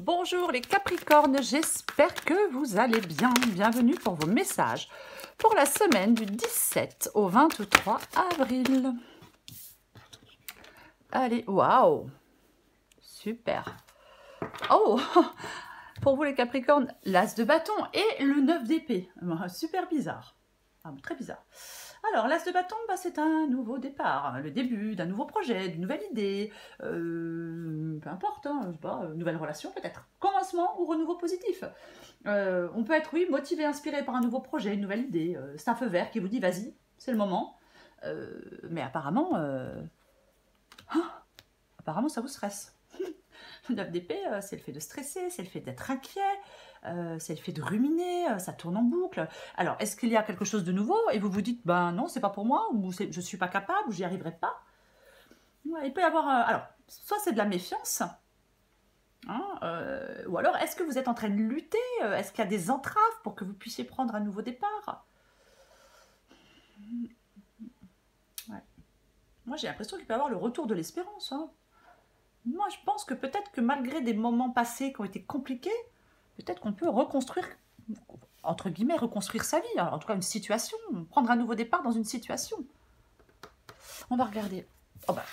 Bonjour les Capricornes, j'espère que vous allez bien. Bienvenue pour vos messages pour la semaine du 17 au 23 avril. Allez, waouh, super. Oh, pour vous les Capricornes, l'As de bâton et le 9 d'épée. Super bizarre, très bizarre. Alors, l'As de bâton, c'est un nouveau départ, le début d'un nouveau projet, d'une nouvelle idée, peu importe, je sais pas, nouvelle relation peut-être, commencement ou renouveau positif. On peut être, oui, motivé, inspiré par un nouveau projet, une nouvelle idée, c'est un feu vert qui vous dit, vas-y, c'est le moment. Mais apparemment, apparemment, ça vous stresse. Le 9 d'épée, c'est le fait de stresser, c'est le fait d'être inquiet, c'est le fait de ruminer, ça tourne en boucle. Alors, est-ce qu'il y a quelque chose de nouveau et vous vous dites, ben non, c'est pas pour moi, ou je ne suis pas capable, ou j'y arriverai pas? Ouais, il peut y avoir, alors, soit c'est de la méfiance, ou alors est-ce que vous êtes en train de lutter? Est-ce qu'il y a des entraves pour que vous puissiez prendre un nouveau départ? Ouais. Moi, j'ai l'impression qu'il peut y avoir le retour de l'espérance. Moi, je pense que peut-être que malgré des moments passés qui ont été compliqués, peut-être qu'on peut reconstruire, entre guillemets, reconstruire sa vie. Alors, en tout cas, une situation, prendre un nouveau départ dans une situation. On va regarder. Oh bah,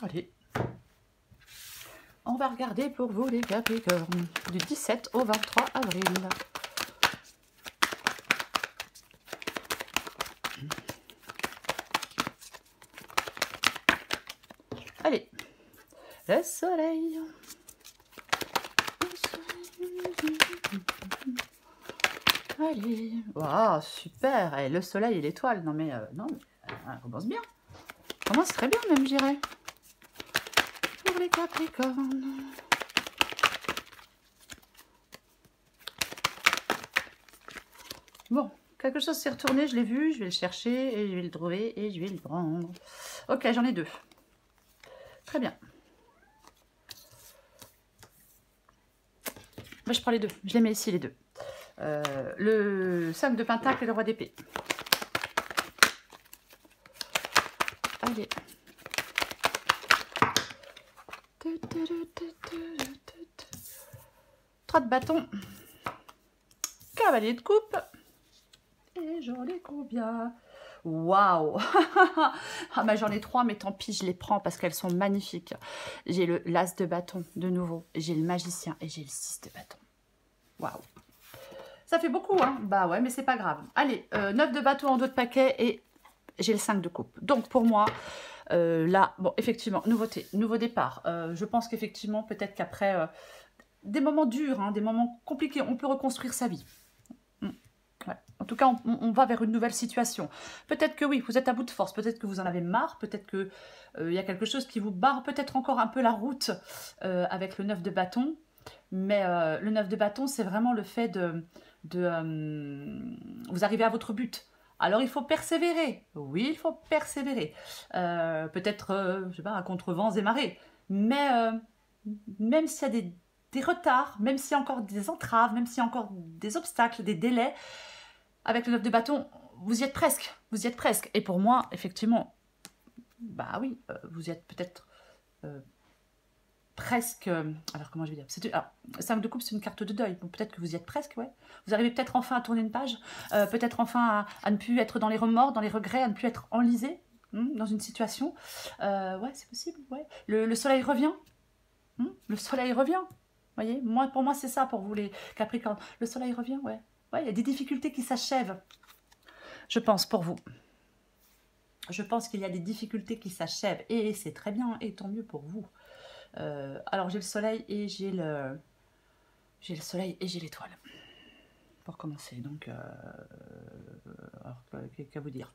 allez. On va regarder pour vous les Capricornes, du 17 au 23 avril. Allez, le soleil. Allez, waouh, super. Et le soleil et l'étoile. Non mais, non, on commence bien. On commence très bien même, je dirais. Pour les Capricornes. Bon, quelque chose s'est retourné, je l'ai vu, je vais le chercher et je vais le trouver et je vais le prendre. Ok, j'en ai deux. Très bien. Moi, je prends les deux. Je les mets ici, les deux. Le 5 de pentacle et le roi d'épée. Allez. 3 de bâton. Cavalier de coupe. Et j'en ai combien? Waouh. Ah bah j'en ai 3, mais tant pis, je les prends parce qu'elles sont magnifiques. J'ai le l'as de bâton de nouveau. J'ai le magicien et j'ai le 6 de bâton. Waouh. Ça fait beaucoup, hein? Bah ouais, mais c'est pas grave. Allez, 9 de bâton en dos de paquet et j'ai le 5 de coupe. Donc pour moi, là, bon, effectivement, nouveauté, nouveau départ. Je pense qu'effectivement, peut-être qu'après des moments durs, des moments compliqués, on peut reconstruire sa vie. Ouais. En tout cas, on va vers une nouvelle situation. Peut-être que oui, vous êtes à bout de force, peut-être que vous en avez marre, peut-être qu'il y a quelque chose qui vous barre, peut-être encore un peu la route avec le 9 de bâton. Mais le 9 de bâton, c'est vraiment le fait vous arrivez à votre but. Alors, il faut persévérer. Oui, il faut persévérer. Peut-être, je sais pas, à contre-vents et marées. Mais même s'il y a des retards, même s'il y a encore des entraves, même s'il y a encore des obstacles, des délais, avec le 9 de bâton, vous y êtes presque. Vous y êtes presque. Et pour moi, effectivement, bah oui, vous y êtes peut-être presque... alors, comment je vais dire? Alors, 5 de coupe, c'est une carte de deuil. Donc, peut-être que vous y êtes presque, ouais. Vous arrivez peut-être enfin à tourner une page. Peut-être enfin à ne plus être dans les remords, dans les regrets, à ne plus être enlisé dans une situation. Ouais, c'est possible, ouais. Le soleil revient. Le soleil revient. Voyez, pour moi, c'est ça pour vous, les Capricornes. Le soleil revient, ouais. Ouais, il y a des difficultés qui s'achèvent, je pense, pour vous. Je pense qu'il y a des difficultés qui s'achèvent. Et c'est très bien, et tant mieux pour vous. Alors, j'ai le soleil et j'ai le soleil et j'ai l'étoile. Pour commencer, donc... alors, qu'à vous dire?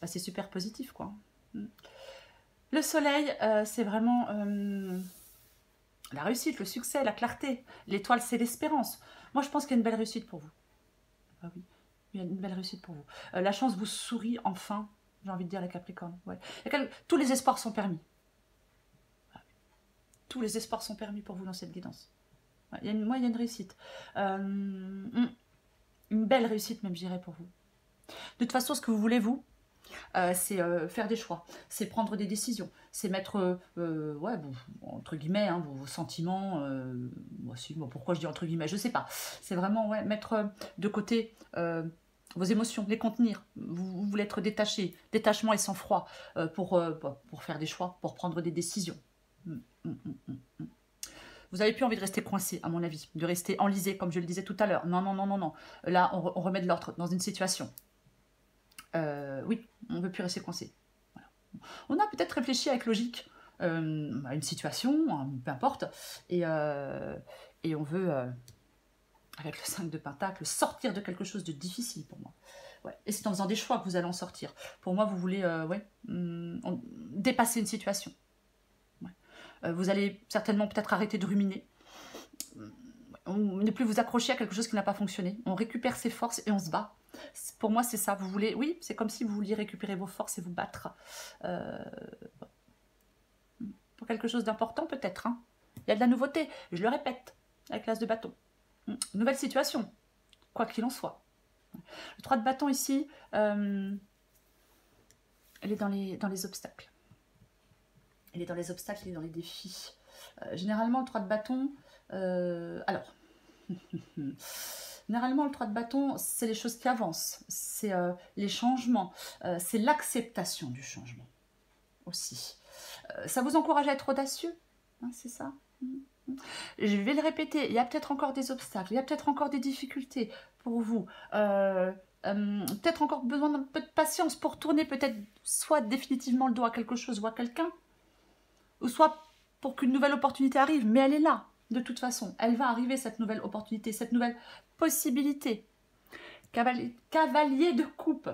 Bah, c'est super positif, quoi. Le soleil, c'est vraiment... la réussite, le succès, la clarté. L'étoile, c'est l'espérance. Moi, je pense qu'il y a une belle réussite pour vous. Ah oui, il y a une belle réussite pour vous. La chance vous sourit enfin, j'ai envie de dire les Capricornes. Ouais. Tous les espoirs sont permis. Tous les espoirs sont permis pour vous dans cette guidance. Ouais, moi, il y a une réussite. Une belle réussite même, je dirais, pour vous. De toute façon, ce que vous voulez, vous, C'est faire des choix, c'est prendre des décisions, c'est mettre, ouais, entre guillemets, hein, vos sentiments, moi aussi, bon, pourquoi je dis entre guillemets, je sais pas, c'est vraiment ouais, mettre de côté vos émotions, les contenir, vous voulez être détaché, détachement et sang-froid pour faire des choix, pour prendre des décisions. Vous n'avez plus envie de rester coincé, à mon avis, de rester enlisé, comme je le disais tout à l'heure. Non, non, non, non, non. Là, on remet de l'ordre dans une situation. Oui, on ne veut plus rester coincé. Voilà. On a peut-être réfléchi avec logique à une situation, peu importe, et on veut, avec le 5 de Pentacle, sortir de quelque chose de difficile pour moi. Ouais. Et c'est en faisant des choix que vous allez en sortir. Pour moi, vous voulez dépasser une situation. Ouais. Vous allez certainement peut-être arrêter de ruminer. Ne plus vous accrocher à quelque chose qui n'a pas fonctionné. On récupère ses forces et on se bat. Pour moi, c'est ça. Vous voulez, oui, c'est comme si vous vouliez récupérer vos forces et vous battre. Pour quelque chose d'important, peut-être. Hein. Il y a de la nouveauté, je le répète, avec l'as de bâton. Nouvelle situation, quoi qu'il en soit. Le 3 de bâton ici, elle est dans les obstacles. Elle est dans les obstacles, elle est dans les défis. Généralement, le 3 de bâton... alors... Généralement, le 3 de bâton, c'est les choses qui avancent, c'est les changements, c'est l'acceptation du changement aussi. Ça vous encourage à être audacieux, hein, c'est ça. Je vais le répéter, il y a peut-être encore des obstacles, il y a peut-être encore des difficultés pour vous. Peut-être encore besoin d'un peu de patience pour tourner peut-être soit définitivement le dos à quelque chose ou à quelqu'un, ou soit pour qu'une nouvelle opportunité arrive, mais elle est là. De toute façon, elle va arriver, cette nouvelle opportunité, cette nouvelle possibilité. Cavalier de coupe.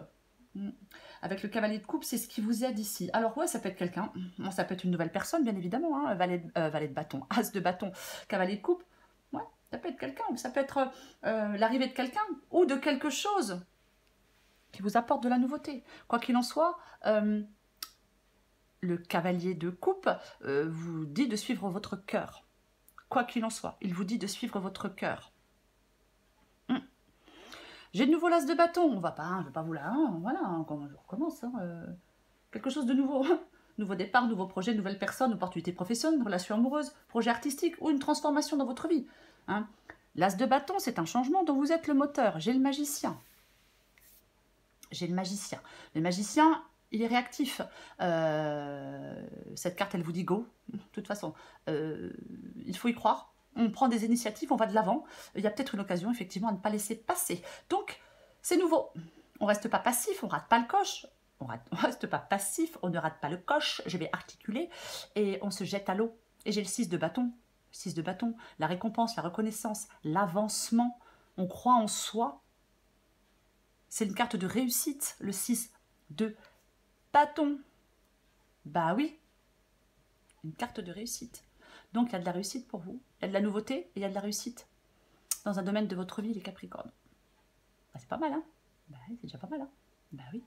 Avec le cavalier de coupe, c'est ce qui vous aide ici. Alors ouais, ça peut être quelqu'un, ça peut être une nouvelle personne, bien évidemment, hein, valet de bâton, as de bâton, cavalier de coupe. Ouais, ça peut être quelqu'un, ou ça peut être l'arrivée de quelqu'un, ou de quelque chose qui vous apporte de la nouveauté. Quoi qu'il en soit, le cavalier de coupe vous dit de suivre votre cœur. Quoi qu'il en soit, il vous dit de suivre votre cœur. J'ai de nouveau l'as de bâton. On va pas, je ne vais pas vous là. Voilà, je recommence. Quelque chose de nouveau. Nouveau départ, nouveau projet, nouvelle personne, opportunité professionnelle, relation amoureuse, projet artistique ou une transformation dans votre vie. Hein. L'as de bâton, c'est un changement dont vous êtes le moteur. J'ai le magicien. J'ai le magicien. Le magicien, il est réactif. Cette carte, elle vous dit go. De toute façon, il faut y croire. On prend des initiatives, on va de l'avant. Il y a peut-être une occasion, effectivement, à ne pas laisser passer. Donc, c'est nouveau. On ne reste pas passif, on ne rate pas le coche. On ne reste pas passif, on ne rate pas le coche. Je vais articuler et on se jette à l'eau. Et j'ai le 6 de bâton. 6 de bâton, la récompense, la reconnaissance, l'avancement. On croit en soi. C'est une carte de réussite, le 6 de bâton. Bah oui, une carte de réussite. Donc, il y a de la réussite pour vous. Il y a de la nouveauté et il y a de la réussite dans un domaine de votre vie, les Capricornes. Bah, c'est pas mal, hein? Bah, c'est déjà pas mal, hein? Bah oui.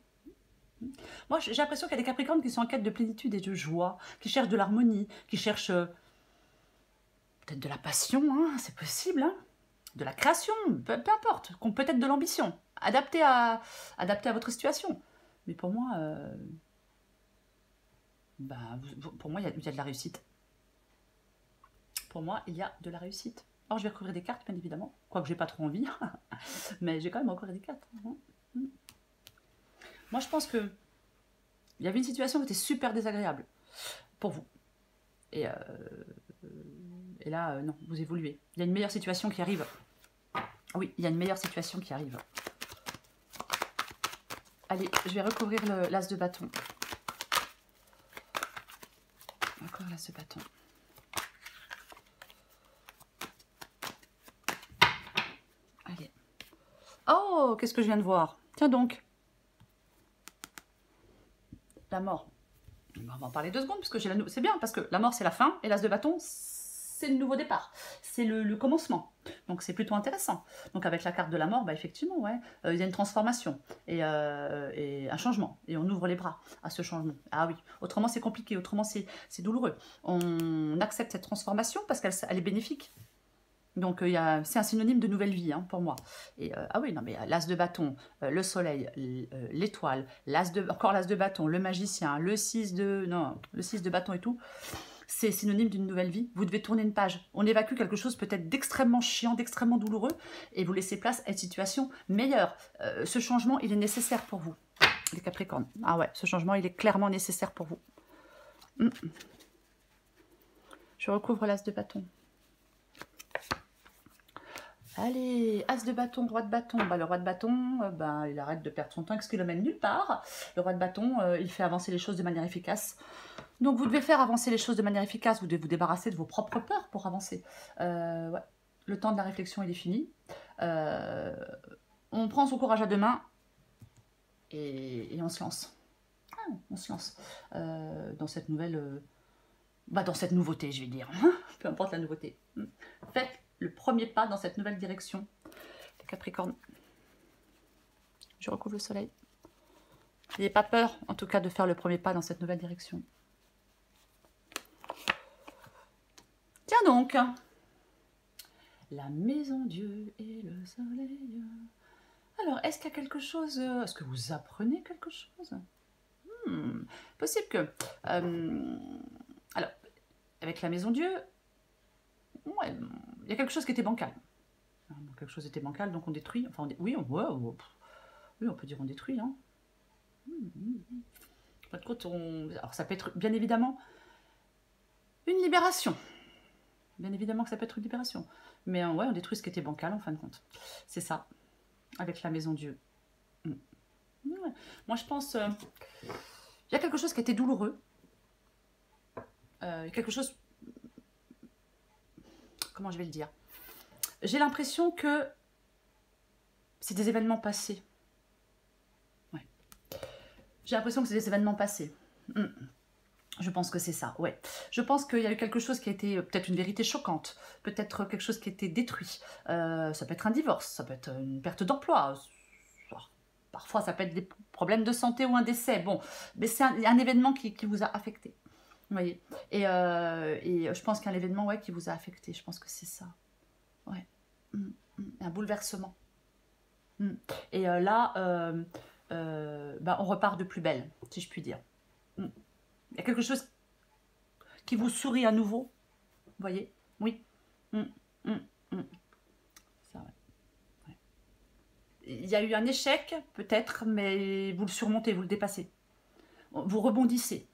Moi, j'ai l'impression qu'il y a des Capricornes qui sont en quête de plénitude et de joie, qui cherchent de l'harmonie, qui cherchent peut-être de la passion, hein? C'est possible, hein? De la création, peu importe, peut-être de l'ambition, adapté à votre situation. Mais pour moi, pour moi, il y a de la réussite. Pour moi, il y a de la réussite. Alors, je vais recouvrir des cartes, bien évidemment. Quoique, j'ai pas trop envie. Mais j'ai quand même recouvert des cartes. Moi, je pense que il y avait une situation qui était super désagréable pour vous. Et là, non, vous évoluez. Il y a une meilleure situation qui arrive. Oui, il y a une meilleure situation qui arrive. Allez, je vais recouvrir l'as de bâton. Encore l'as de bâton. Allez. Oh, qu'est-ce que je viens de voir? Tiens donc. La mort. On va en parler 2 secondes, parce que c'est bien, parce que la mort, c'est la fin, et l'as de bâton, c'est le nouveau départ. C'est le commencement. Donc, c'est plutôt intéressant. Donc, avec la carte de la mort, bah, effectivement, ouais, il y a une transformation et un changement. Et on ouvre les bras à ce changement. Ah oui, autrement, c'est compliqué. Autrement, c'est douloureux. On accepte cette transformation parce qu'elle est bénéfique. Donc, c'est un synonyme de nouvelle vie, hein, pour moi. Et, ah oui, non, mais l'as de bâton, le soleil, l'étoile, encore l'as de bâton, le magicien, le 6 de... Non, le 6 de bâton et tout, c'est synonyme d'une nouvelle vie. Vous devez tourner une page. On évacue quelque chose peut-être d'extrêmement chiant, d'extrêmement douloureux, et vous laissez place à une situation meilleure. Ce changement, il est nécessaire pour vous, les Capricornes. Ah ouais, ce changement, il est clairement nécessaire pour vous. Je recouvre l'as de bâton. Allez, as de bâton, roi de bâton. Bah, le roi de bâton, il arrête de perdre son temps avec ce qui le mène nulle part. Le roi de bâton, il fait avancer les choses de manière efficace. Donc, vous devez faire avancer les choses de manière efficace. Vous devez vous débarrasser de vos propres peurs pour avancer. Ouais. Le temps de la réflexion, il est fini. On prend son courage à deux mains et on se lance. Ah, on se lance dans cette nouvelle... dans cette nouveauté, je vais dire. Peu importe la nouveauté. Faites le premier pas dans cette nouvelle direction. Les Capricornes. Je recouvre le soleil. N'ayez pas peur, en tout cas, de faire le premier pas dans cette nouvelle direction. Tiens donc. La maison Dieu et le soleil. Alors, est-ce qu'il y a quelque chose... Est-ce que vous apprenez quelque chose? Possible que... alors, avec la maison Dieu... Ouais, il y a quelque chose qui était bancal. Quelque chose était bancal, donc on détruit. Enfin, oui, on peut dire on détruit. Hein. Pas de compte, alors ça peut être bien évidemment une libération. Bien évidemment que ça peut être une libération. Mais ouais, on détruit ce qui était bancal en fin de compte. C'est ça, avec la maison Dieu. Ouais. Moi, je pense... il y a quelque chose qui a été douloureux. Quelque chose... Comment je vais le dire? J'ai l'impression que c'est des événements passés. Ouais. J'ai l'impression que c'est des événements passés. Je pense que c'est ça, ouais. Je pense qu'il y a eu quelque chose qui a été peut-être une vérité choquante, peut-être quelque chose qui a été détruit. Ça peut être un divorce, ça peut être une perte d'emploi. Parfois, ça peut être des problèmes de santé ou un décès. Bon, mais c'est un événement qui vous a affecté. Vous voyez, et je pense qu'il y a un événement, ouais, qui vous a affecté. Je pense que c'est ça. Ouais. Un bouleversement. Et là, on repart de plus belle, si je puis dire. Il y a quelque chose qui vous sourit à nouveau. Vous voyez? Oui. Ça, ouais. Ouais. Il y a eu un échec, peut-être, mais vous le surmontez, vous le dépassez. Vous rebondissez.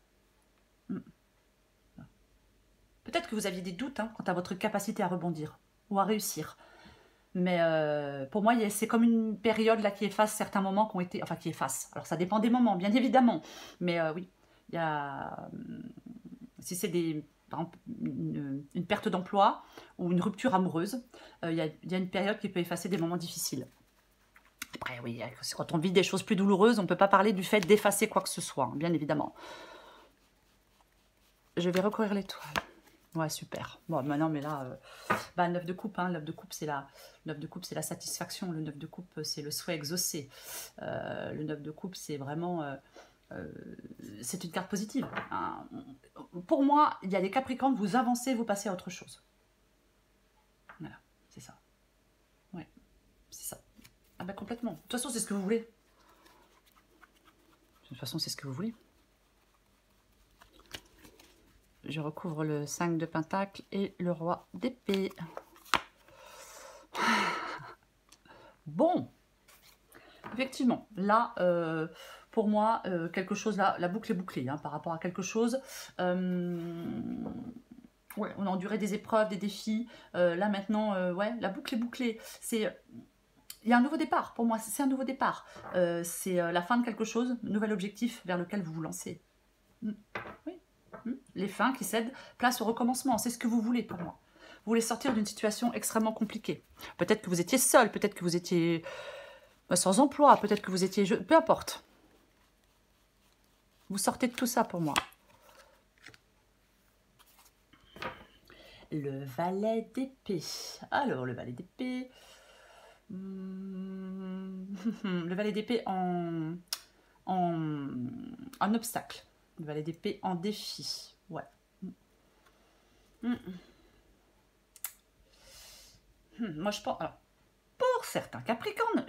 Peut-être que vous aviez des doutes quant à votre capacité à rebondir ou à réussir. Mais pour moi, c'est comme une période là qui efface certains moments qui ont été... Enfin, qui efface. Alors, ça dépend des moments, bien évidemment. Mais oui, il y a... si c'est par exemple, une perte d'emploi ou une rupture amoureuse, il y a une période qui peut effacer des moments difficiles. Après, oui, quand on vit des choses plus douloureuses, on ne peut pas parler du fait d'effacer quoi que ce soit, bien évidemment. Je vais recouvrir l'étoile. Ouais, super. Bon, maintenant, mais là, 9 de coupe, 9 de coupe, c'est la satisfaction. Le 9 de coupe, c'est le souhait exaucé. Le 9 de coupe, c'est vraiment... c'est une carte positive. Pour moi, il y a des Capricornes, vous avancez, vous passez à autre chose. Voilà, c'est ça. Ouais, c'est ça. Ah ben complètement. De toute façon, c'est ce que vous voulez. De toute façon, c'est ce que vous voulez. Je recouvre le 5 de Pentacle et le roi d'épée. Bon, effectivement, là, pour moi, quelque chose, là, la boucle est bouclée par rapport à quelque chose. Ouais, on a enduré des épreuves, des défis. Là, maintenant, ouais, la boucle est bouclée. Il y a un nouveau départ, pour moi, c'est un nouveau départ. C'est la fin de quelque chose, un nouvel objectif vers lequel vous vous lancez. Oui. Les fins qui cèdent place au recommencement, c'est ce que vous voulez pour moi. Vous voulez sortir d'une situation extrêmement compliquée. Peut-être que vous étiez seul, peut-être que vous étiez sans emploi, peut-être que vous étiez... Peu importe. Vous sortez de tout ça pour moi. Le valet d'épée. Alors, le valet d'épée... le valet d'épée en obstacle. Le valet d'épée en défi. Ouais. Moi, je pense... Alors, pour certains Capricornes,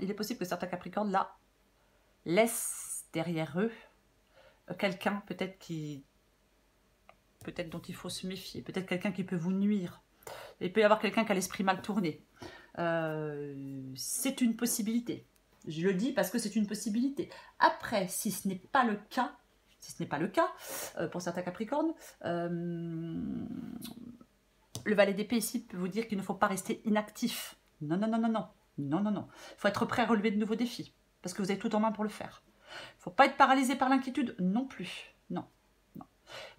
il est possible que certains Capricornes, là, laissent derrière eux quelqu'un peut-être dont il faut se méfier, peut-être quelqu'un qui peut vous nuire. Il peut y avoir quelqu'un qui a l'esprit mal tourné. C'est une possibilité. Je le dis parce que c'est une possibilité. Après, si ce n'est pas le cas, pour certains Capricornes, le valet d'épée ici peut vous dire qu'il ne faut pas rester inactif. Non, non, non, non, non. Non, non, non. Il faut être prêt à relever de nouveaux défis. Parce que vous avez tout en main pour le faire. Il ne faut pas être paralysé par l'inquiétude non plus. Non, non.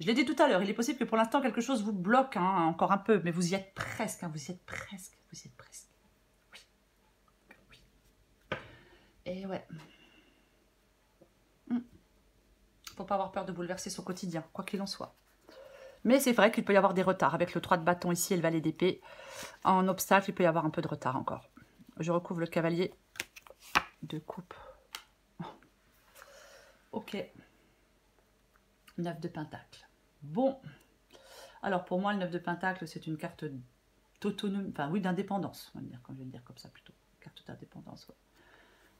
Je l'ai dit tout à l'heure, il est possible que pour l'instant quelque chose vous bloque encore un peu, mais vous y êtes presque. Vous y êtes presque. Vous y êtes presque. Oui. Oui. Et ouais. Faut pas avoir peur de bouleverser son quotidien, quoi qu'il en soit. Mais c'est vrai qu'il peut y avoir des retards. Avec le 3 de bâton ici et le valet d'épée, en obstacle, il peut y avoir un peu de retard encore. Je recouvre le cavalier de coupe. Ok. 9 de pentacle. Bon. Alors pour moi, le 9 de pentacle, c'est une carte d'autonomie, enfin oui, d'indépendance, on va dire, quand je vais le dire comme ça plutôt. Carte d'indépendance,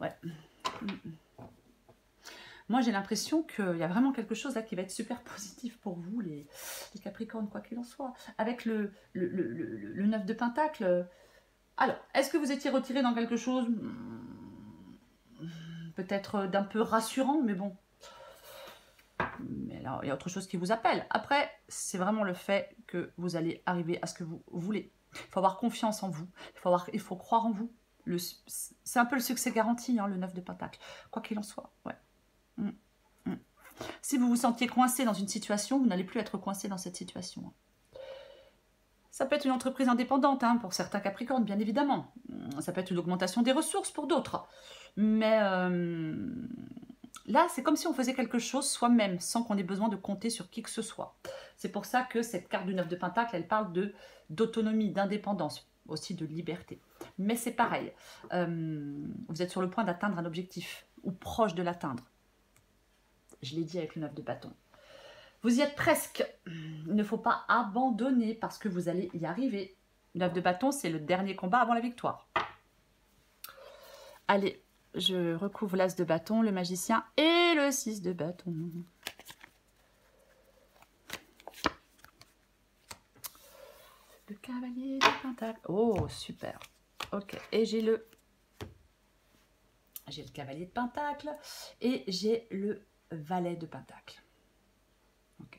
ouais. Moi, j'ai l'impression qu'il y a vraiment quelque chose là qui va être super positif pour vous, les Capricornes, quoi qu'il en soit. Avec le 9 de pentacle. Alors, est-ce que vous étiez retiré dans quelque chose peut-être d'un peu rassurant, mais bon. Mais là, il y a autre chose qui vous appelle. Après, c'est vraiment le fait que vous allez arriver à ce que vous voulez. Il faut avoir confiance en vous. Il faut croire en vous. C'est un peu le succès garanti, le 9 de pentacle. Quoi qu'il en soit, ouais. Si vous vous sentiez coincé dans une situation, vous n'allez plus être coincé dans cette situation. Ça peut être une entreprise indépendante pour certains Capricornes, bien évidemment. Ça peut être une augmentation des ressources pour d'autres. Mais là, c'est comme si on faisait quelque chose soi-même, sans qu'on ait besoin de compter sur qui que ce soit. C'est pour ça que cette carte du 9 de pentacle, elle parle d'autonomie, d'indépendance, aussi de liberté. Mais c'est pareil. Vous êtes sur le point d'atteindre un objectif, ou proche de l'atteindre. Je l'ai dit avec le 9 de bâton. Vous y êtes presque. Il ne faut pas abandonner parce que vous allez y arriver. 9 de bâton, c'est le dernier combat avant la victoire. Allez, je recouvre l'as de bâton, le magicien et le 6 de bâton. Le cavalier de pentacle. Oh, super. Ok, et j'ai le cavalier de pentacle et j'ai le valet de pentacle. Ok.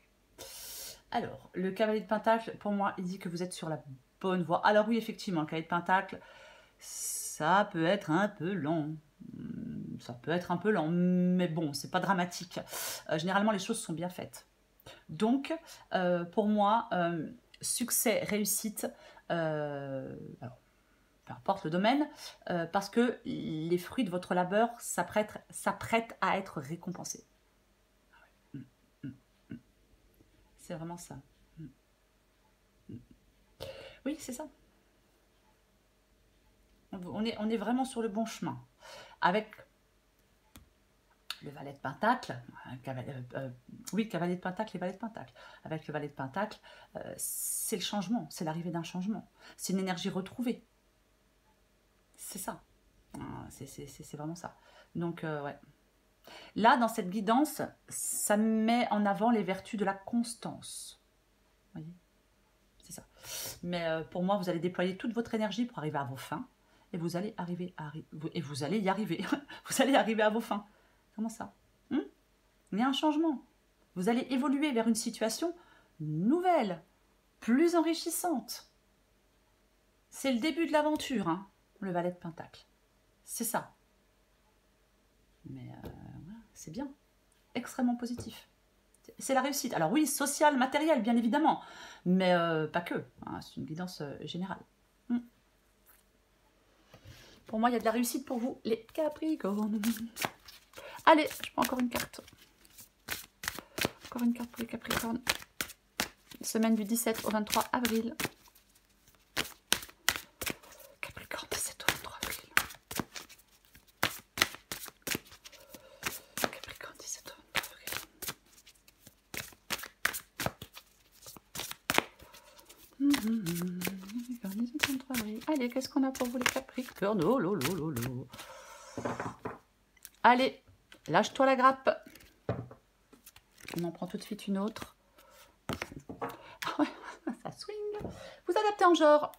Alors, le cavalier de pentacle, pour moi, il dit que vous êtes sur la bonne voie. Alors oui, effectivement, le cavalier de pentacle, ça peut être un peu lent. Ça peut être un peu lent, mais bon, c'est pas dramatique. Généralement, les choses sont bien faites. Donc, pour moi, succès, réussite, alors, peu importe le domaine, parce que les fruits de votre labeur s'apprêtent à être récompensés. C'est vraiment ça. Oui, c'est ça. On est vraiment sur le bon chemin. Avec le valet de pentacle, cavalier de pentacle et valet de pentacle. Avec le valet de pentacle, c'est le changement, c'est l'arrivée d'un changement. C'est une énergie retrouvée. C'est ça. C'est vraiment ça. Donc, ouais. Là, dans cette guidance, ça met en avant les vertus de la constance. Vous voyez? C'est ça. Mais pour moi, vous allez déployer toute votre énergie pour arriver à vos fins. Et vous allez vous allez y arriver. Vous allez arriver à vos fins. Comment ça? Il y a un changement. Vous allez évoluer vers une situation nouvelle, plus enrichissante. C'est le début de l'aventure, le valet de pentacle. C'est ça. Mais voilà, c'est bien. Extrêmement positif. C'est la réussite. Alors oui, sociale, matérielle, bien évidemment. Mais pas que. C'est une guidance générale. Pour moi, il y a de la réussite pour vous, les Capricornes. Allez, je prends encore une carte. Encore une carte pour les Capricornes. Semaine du 17 au 23 avril. Capricorne, 17 au 23 avril. Capricorne, 17 au 23 avril. Oui. Allez, qu'est-ce qu'on a pour vous les Capricornes? Oh, lolo. Allez, lâche-toi la grappe. On en prend tout de suite une autre. Ça swing. Vous adaptez en genre.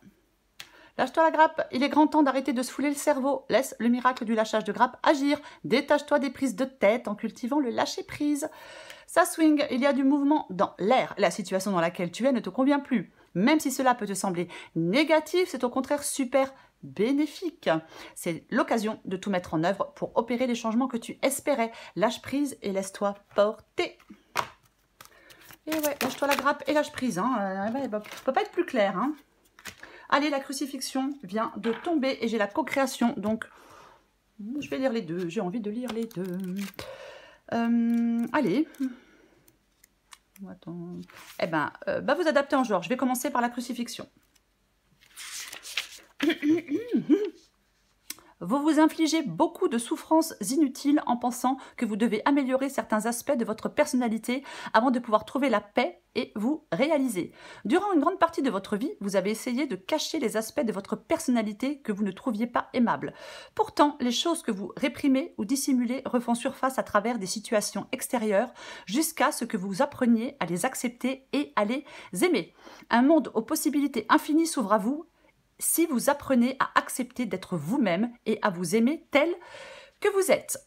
Lâche-toi la grappe. Il est grand temps d'arrêter de se fouler le cerveau. Laisse le miracle du lâchage de grappe agir. Détache-toi des prises de tête en cultivant le lâcher-prise. Ça swing. Il y a du mouvement dans l'air. La situation dans laquelle tu es ne te convient plus. Même si cela peut te sembler négatif, c'est au contraire super bénéfique. C'est l'occasion de tout mettre en œuvre pour opérer les changements que tu espérais. Lâche prise et laisse-toi porter. Et ouais, lâche-toi la grappe et lâche prise. Hein. Peut pas être plus clair. Hein. Allez, la crucifixion vient de tomber et j'ai la co-création. Donc, je vais lire les deux. J'ai envie de lire les deux. Allez. Attends. Eh ben, vous adaptez en genre. Je vais commencer par la crucifixion. Vous vous infligez beaucoup de souffrances inutiles en pensant que vous devez améliorer certains aspects de votre personnalité avant de pouvoir trouver la paix et vous réaliser. Durant une grande partie de votre vie, vous avez essayé de cacher les aspects de votre personnalité que vous ne trouviez pas aimables. Pourtant, les choses que vous réprimez ou dissimulez refont surface à travers des situations extérieures jusqu'à ce que vous appreniez à les accepter et à les aimer. Un monde aux possibilités infinies s'ouvre à vous si vous apprenez à accepter d'être vous-même et à vous aimer tel que vous êtes.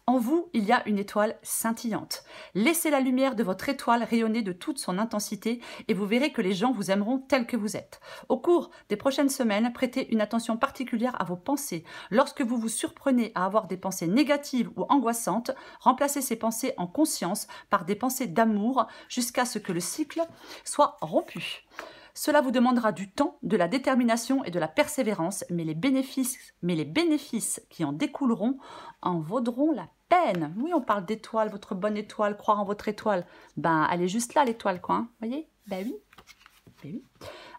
En vous, il y a une étoile scintillante. Laissez la lumière de votre étoile rayonner de toute son intensité et vous verrez que les gens vous aimeront tel que vous êtes. Au cours des prochaines semaines, prêtez une attention particulière à vos pensées. Lorsque vous vous surprenez à avoir des pensées négatives ou angoissantes, remplacez ces pensées en conscience par des pensées d'amour jusqu'à ce que le cycle soit rompu. Cela vous demandera du temps, de la détermination et de la persévérance, mais les bénéfices qui en découleront en vaudront la peine. Oui, on parle d'étoile, votre bonne étoile, croire en votre étoile. Ben, elle est juste là, l'étoile, quoi. Hein. Voyez? Ben oui. Ben oui.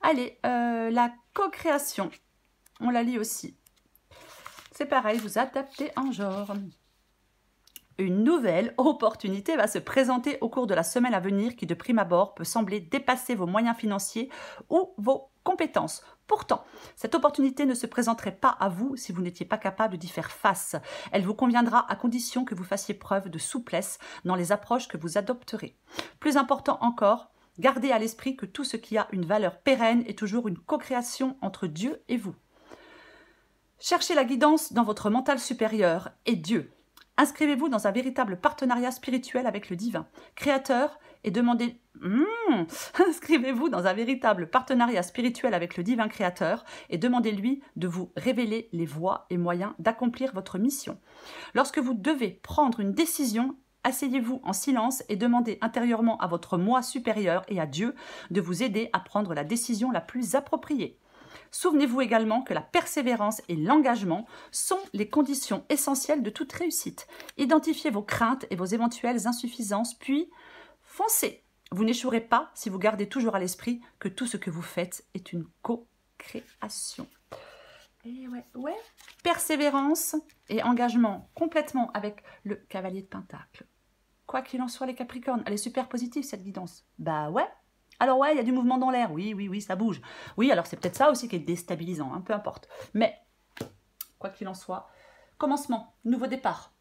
Allez, la co-création. On la lit aussi. C'est pareil, vous adaptez en genre. Une nouvelle opportunité va se présenter au cours de la semaine à venir qui, de prime abord, peut sembler dépasser vos moyens financiers ou vos compétences. Pourtant, cette opportunité ne se présenterait pas à vous si vous n'étiez pas capable d'y faire face. Elle vous conviendra à condition que vous fassiez preuve de souplesse dans les approches que vous adopterez. Plus important encore, gardez à l'esprit que tout ce qui a une valeur pérenne est toujours une co-création entre Dieu et vous. Cherchez la guidance dans votre mental supérieur et Dieu. Inscrivez-vous dans un véritable partenariat spirituel avec le divin créateur et demandez... Inscrivez-vous dans un véritable partenariat spirituel avec le divin créateur et demandez-lui de vous révéler les voies et moyens d'accomplir votre mission. Lorsque vous devez prendre une décision, asseyez-vous en silence et demandez intérieurement à votre moi supérieur et à Dieu de vous aider à prendre la décision la plus appropriée. Souvenez-vous également que la persévérance et l'engagement sont les conditions essentielles de toute réussite. Identifiez vos craintes et vos éventuelles insuffisances, puis foncez. Vous n'échouerez pas si vous gardez toujours à l'esprit que tout ce que vous faites est une co-création. Et ouais. Persévérance et engagement complètement avec le cavalier de Pentacle. Quoi qu'il en soit, les Capricornes, elle est super positive cette guidance. Bah ouais. Alors ouais, il y a du mouvement dans l'air, oui, ça bouge. Oui, alors c'est peut-être ça aussi qui est déstabilisant, hein, peu importe. Mais, quoi qu'il en soit, commencement, nouveau départ.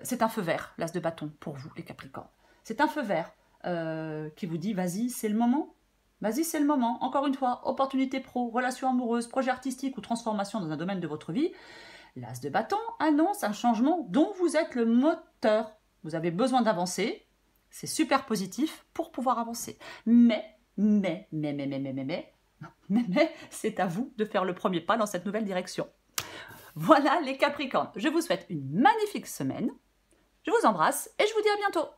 C'est un feu vert, l'as de bâton, pour vous, les Capricornes. C'est un feu vert qui vous dit, vas-y, c'est le moment. Vas-y, c'est le moment. Encore une fois, opportunité pro, relation amoureuse, projet artistique ou transformation dans un domaine de votre vie. L'as de bâton annonce un changement dont vous êtes le moteur. Vous avez besoin d'avancer. C'est super positif pour pouvoir avancer. Mais, c'est à vous de faire le premier pas dans cette nouvelle direction. Voilà les Capricornes. Je vous souhaite une magnifique semaine. Je vous embrasse et je vous dis à bientôt.